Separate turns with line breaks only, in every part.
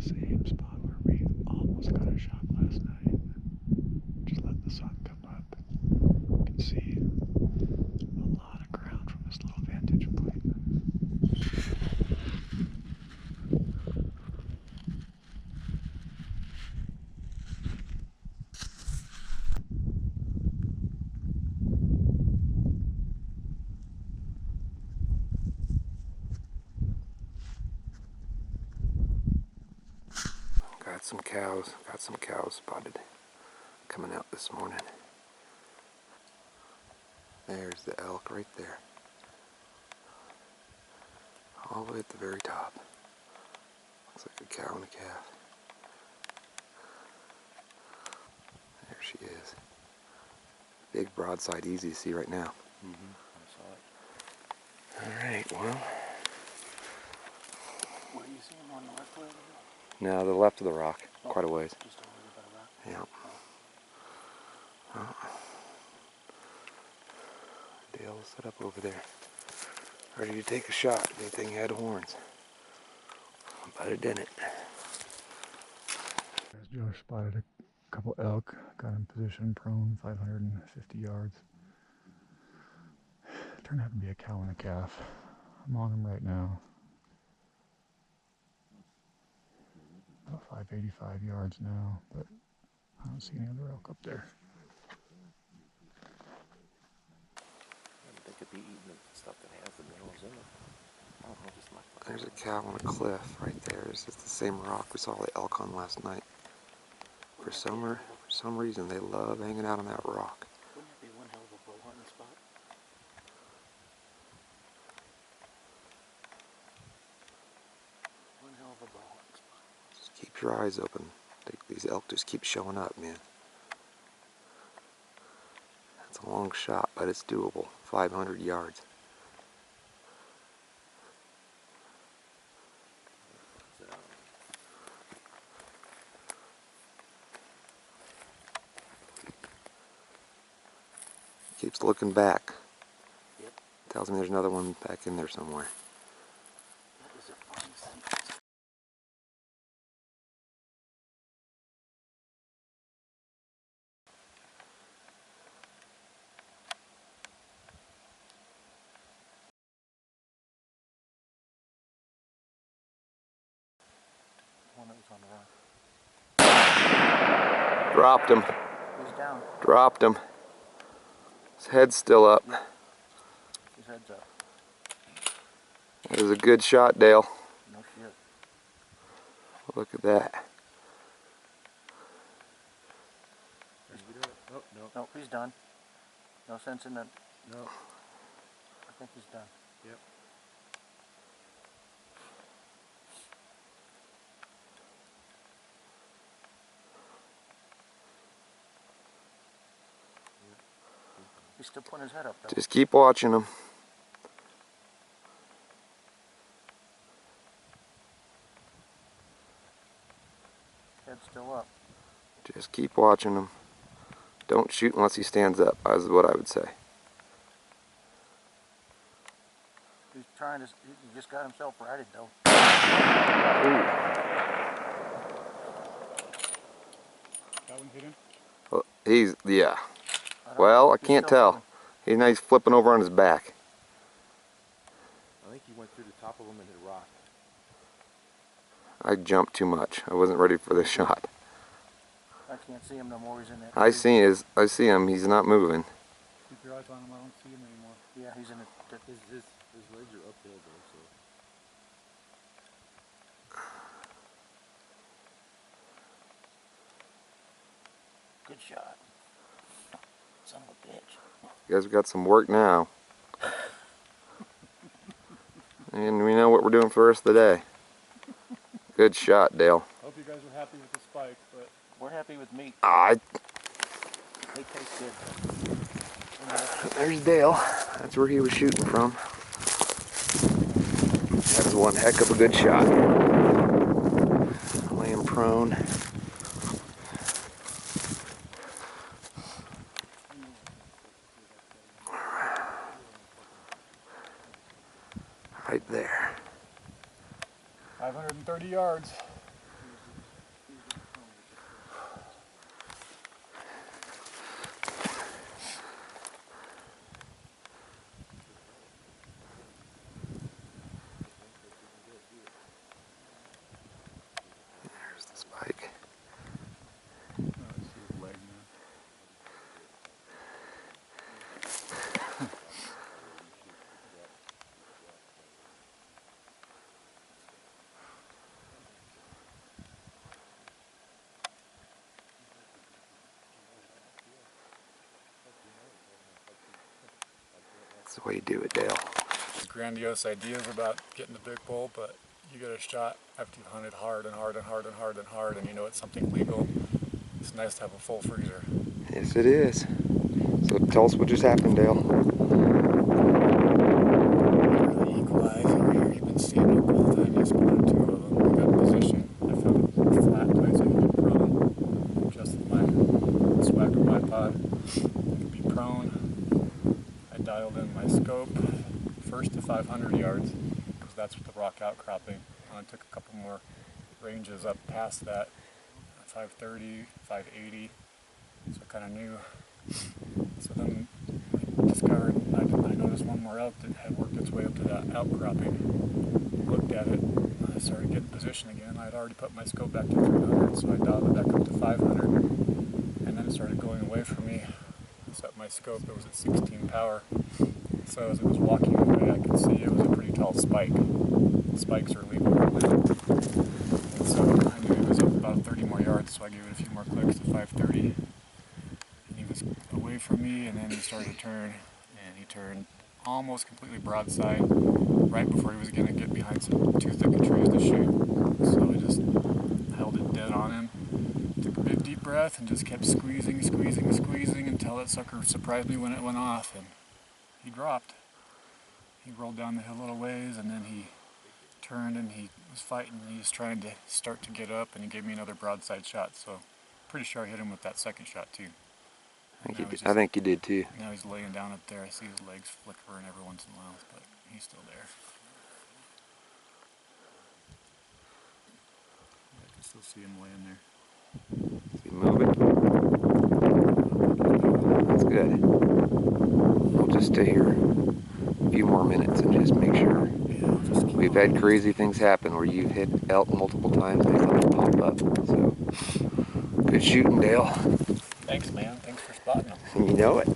the same spot where we almost got a shot last night. Just let the sun come up. You can see a lot of ground from this little vantage point. Got some cows spotted coming out this morning. There's the elk right there. All the way at the very top. Looks like a cow and a calf. There she is. Big broadside, easy to see right now. I saw it. Alright, well.
Where do you see him, on the left way?
No, the left of the rock. Quite a ways.
Just over by the rock?
Yeah. Oh. Dale's set up over there. Ready to take a shot. Good thing he had horns. But it didn't. Josh spotted a couple elk. Got in position prone, 550 yards. Turned out to be a cow and a calf. I'm on them right now. About 585 yards now, but I don't see any other elk up there.
They could be eating the stuff that has the minerals in it. I don't know, just like
There's a cow on a cliff right there. It's just the same rock we saw the elk on last night. For some reason, they love hanging out on that rock.
Wouldn't that be one hell of a bow hunting spot? One hell of a bow hunting spot.
Just keep your eyes open. These elk just keep showing up, man. That's a long shot, but it's doable. 500 yards. Keeps looking back.
Yep.
Tells me there's another one back in there somewhere.
That is a fun sight. One that was on the rock.
Dropped him.
He's down.
Dropped him. His head's still up.
Yep. His head's up.
That was a good shot, Dale.
No shit.
Look at that.
Oh, no. No, he's done. No sense in that. No. I think he's done. Yep. He's still putting his head up, though.
Just keep watching him.
Head's still up.
Just keep watching him. Don't shoot unless he stands up, is what I would say.
He's trying to. He just got himself righted, though.
Ooh.
That one hit him?
Well, yeah. Well, I can't tell. He's flipping over on his back.
I think he went through the top of him and hit a rock.
I jumped too much. I wasn't ready for this shot.
I can't see him no more. He's in that.
I see him. He's not moving.
Keep your eyes on him. I don't see him anymore.
Yeah, he's in it.
His legs are uphill though, so.
Good shot. Son of a bitch.
You guys have got some work now. And we know what we're doing for the rest of the day. Good shot, Dale.
Hope you guys are happy with the spike, but
We're happy with meat. They taste good.
There's Dale. That's where he was shooting from. That was one heck of a good shot. Laying prone. Right there.
530 yards.
That's the way you do it, Dale.
Grandiose ideas about getting the big bull, but you get a shot after you've hunted hard and hard and hard and hard and hard, and you know it's something legal. It's nice to have a full freezer.
Yes, it is. So tell us what just happened, Dale.
The equalizer here, you've been seeing it all the time. You spotted 2 of them. We got in position. I found it flat place I can be prone. Just with my swagger bipod. I can be prone. I dialed in my scope first to 500 yards because that's what the rock outcropping. I took a couple more ranges up past that. 530, 580. So I kind of knew. So then I discovered, I noticed one more elk that had worked its way up to that outcropping. Looked at it, I started getting position again. I had already put my scope back to 300, so I dialed it back up to 500. And then it started going away from me. I set my scope, it was at 16 power. So as it was walking away, I could see it was a pretty tall spike. Spikes are legal right now. And so I knew it was up about 30 more yards, so I gave it a few more clicks to 530. And he was away from me, and then he started to turn, and he turned almost completely broadside right before he was going to get behind some too thick of trees to shoot. So I just held it dead on him, took a big deep breath, and just kept squeezing, squeezing, squeezing until that sucker surprised me when it went off, and he dropped. He rolled down the hill a little ways, and then he turned and he was fighting, and he was trying to start to get up, and he gave me another broadside shot, so pretty sure I hit him with that second shot too.
I think you did too.
Now he's laying down up there. I see his legs flickering every once in a while, but he's still there. I can still see him laying there.
Is he moving? That's good. We'll just stay here a few more minutes and just make sure. We've had crazy things happen where you've hit elk multiple times and they let them pop up. So, good shooting, Dale.
Thanks, man. Thanks for spotting them.
You know it.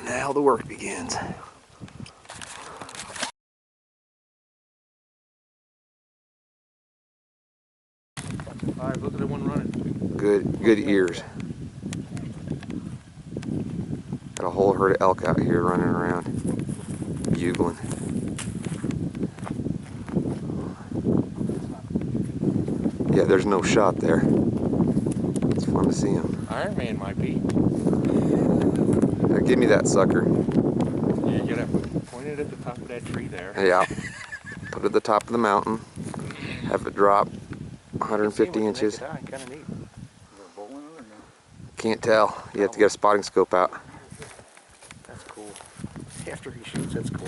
Now the work begins.
Alright, look at the one running.
Good ears. Got a whole herd of elk out here running around, bugling. Yeah, there's no shot there. It's fun to see him.
Iron Man might be.
Now give me that sucker.
Yeah, you gotta point it at the top of that tree there.
Yeah. Put it at the top of the mountain. Have it drop 150 inches.
Kind of neat.
Can't tell. You have to get a spotting scope out.
That's cool. After he shoots, that's cool.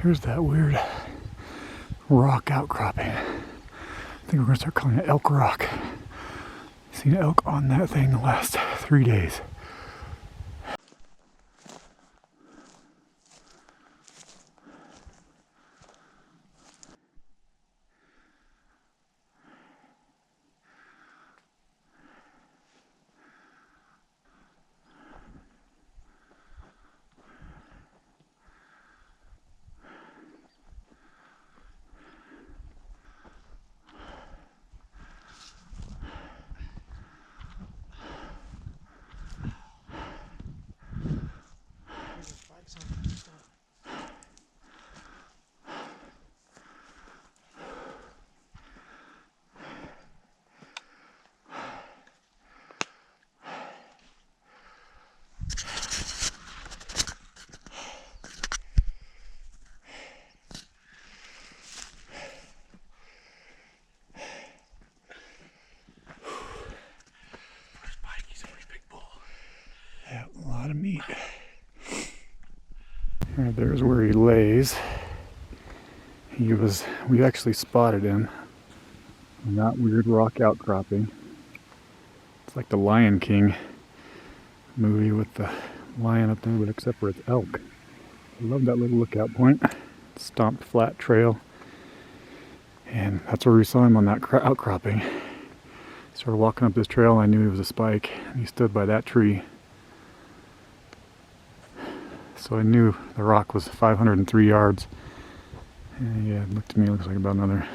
Here's that weird rock outcropping. I think we're gonna start calling it Elk Rock. Seen elk on that thing the last 3 days. Yeah, a lot of meat. Right, there's where he lays. We actually spotted him on that weird rock outcropping. It's like the Lion King movie with the lion up there, but except for it's elk. I love that little lookout point. Stomped flat trail. And that's where we saw him on that outcropping. Started walking up this trail and I knew he was a spike. And he stood by that tree. So I knew the rock was 503 yards. And yeah, it looked to me, it looks like about another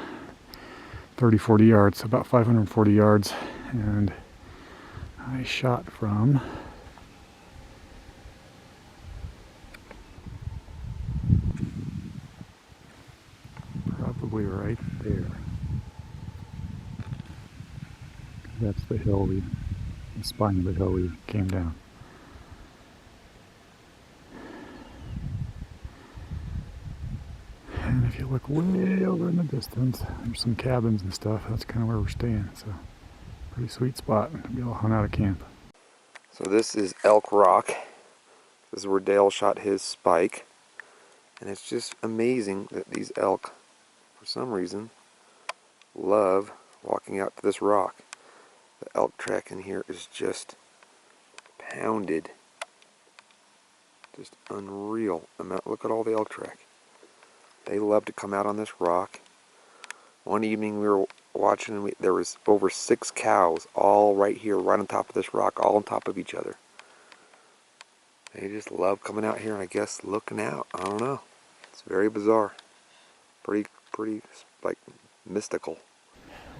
30-40 yards, about 540 yards. And I shot from probably right there. That's the hill the spine of the hill we came down. And if you look way over in the distance, there's some cabins and stuff. That's kind of where we're staying. So, pretty sweet spot to be able to hunt out of camp.
So this is Elk Rock. This is where Dale shot his spike. And it's just amazing that these elk, for some reason, love walking out to this rock. The elk track in here is just pounded. Just unreal amount. Look at all the elk track. They love to come out on this rock. One evening we were watching, and there was over 6 cows all right here, right on top of this rock, all on top of each other. They just love coming out here and I guess looking out. I don't know. It's very bizarre. Pretty like mystical.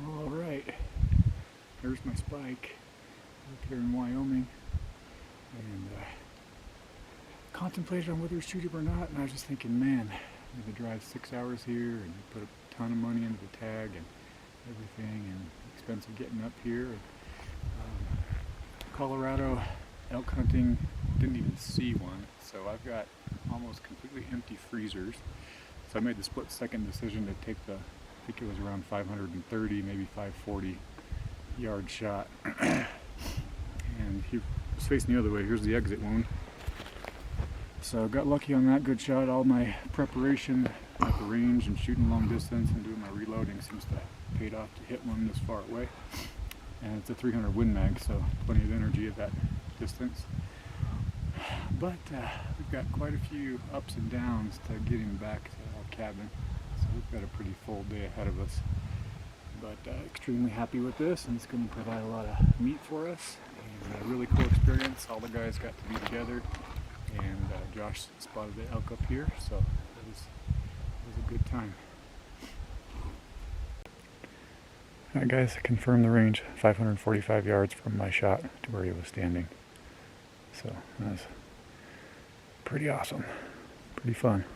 All right. There's my spike up here in Wyoming. And contemplated on whether to shoot it or not. And I was just thinking, man, I'm going to drive 6 hours here and put a ton of money into the tag and everything, and expensive getting up here. And, Colorado elk hunting, didn't even see one, so I've got almost completely empty freezers. So I made the split-second decision to take the, I think it was around 530, maybe 540 yard shot. And he was facing the other way. Here's the exit wound. So got lucky on that, good shot. All my preparation at the range and shooting long distance and doing my reloading seems to have paid off to hit one this far away. And it's a 300 Win Mag, so plenty of energy at that distance. But we've got quite a few ups and downs to getting back to our cabin. So we've got a pretty full day ahead of us. But extremely happy with this, and it's going to provide a lot of meat for us. And a really cool experience. All the guys got to be together. And Josh spotted the elk up here, so it was a good time. Alright guys, I confirmed the range, 545 yards from my shot to where he was standing. So that's pretty awesome, pretty fun.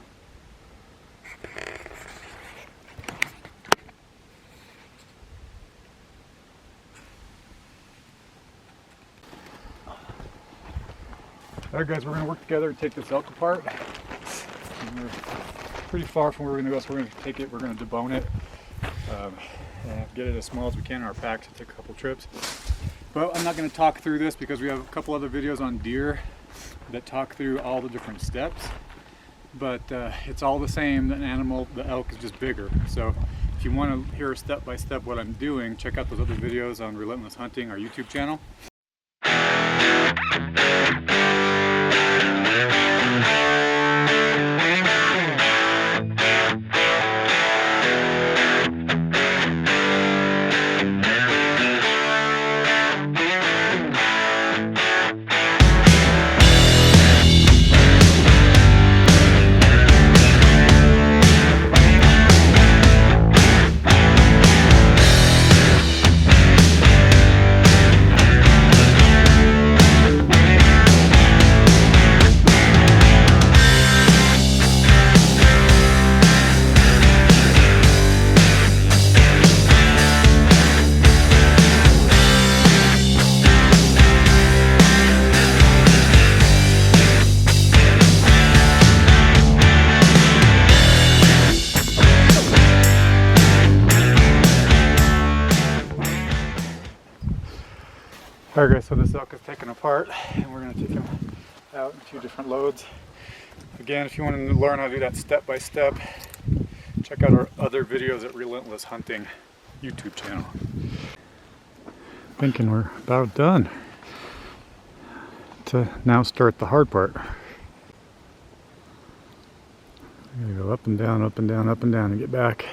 Alright guys, we're going to work together to take this elk apart. And we're pretty far from where we're going to go, so we're going to take it, we're going to debone it. And get it as small as we can in our pack to take a couple trips. But I'm not going to talk through this because we have a couple other videos on deer that talk through all the different steps. But it's all the same, the animal, the elk is just bigger. So if you want to hear step by step what I'm doing, check out those other videos on Relentless Hunting, our YouTube channel. Alright guys, so this elk is taken apart and we're going to take him out in 2 different loads. Again, if you want to learn how to do that step by step, check out our other videos at Relentless Hunting YouTube channel. Thinking we're about done to now start the hard part. I'm going to go up and down, up and down, up and down and get back.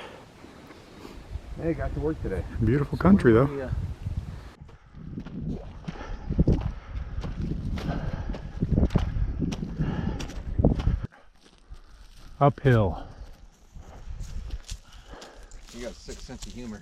Hey, got to work today.
Beautiful country though. Uphill.
got a sick sense of humor.